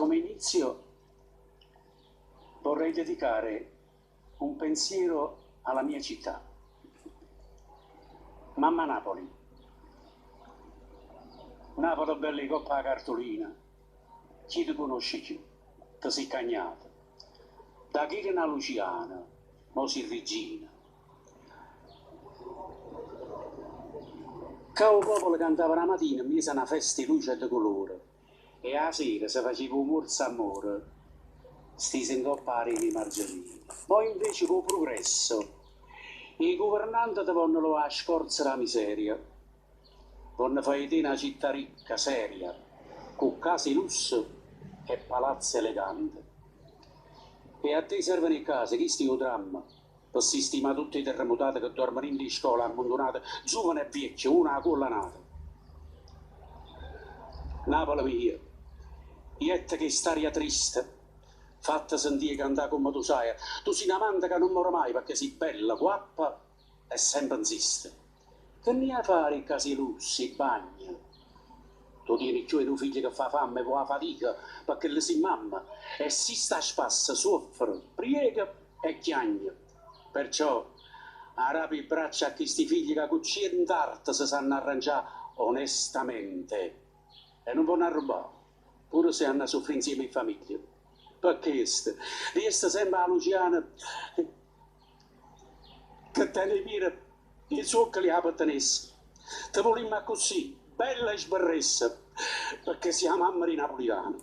Come inizio vorrei dedicare un pensiero alla mia città, mamma Napoli. Napoli bella coppa la cartolina, chi ti conosce più, ti sei cagnato. Da Chirina Luciana, mo si Regina. Che il popolo cantava la mattina, mise una festa di luce e di colore, e a sera se faceva un morso amore, stese in coppa a Reni Margherita. Poi invece con il progresso, i governanti ti vogliono a scorza la miseria, vogliono fare di una città ricca, seria, con case di lusso e palazzi eleganti. E a te servono in casa, chi stia dramma, per sistemare tutti i terremotati che dormono in scuola abbandonate, giovani e vecchi, una a collanata. Napoli mia, ietta che staria triste, fatta sentire cantare come tu sai, tu sei una manta che non muore mai perché sei bella, guappa e sempre insiste. Che ne hai fare in casi lussi, bagni? Tu tieni giù i tuoi figli che fa fame e la fatica perché le si mamma e si sta spassa, soffre, priega e chiagna. Perciò arapi i braccia a questi figli che cucina d'arte si sanno arrangiare onestamente e non vanno a rubare, pure se hanno a soffrire insieme in famiglia. Perché resta sempre la Luciana che te ne mira il suo che li appartenesse. Te volimmo così, bella e sbarressa, perché siamo mamma di napoletano.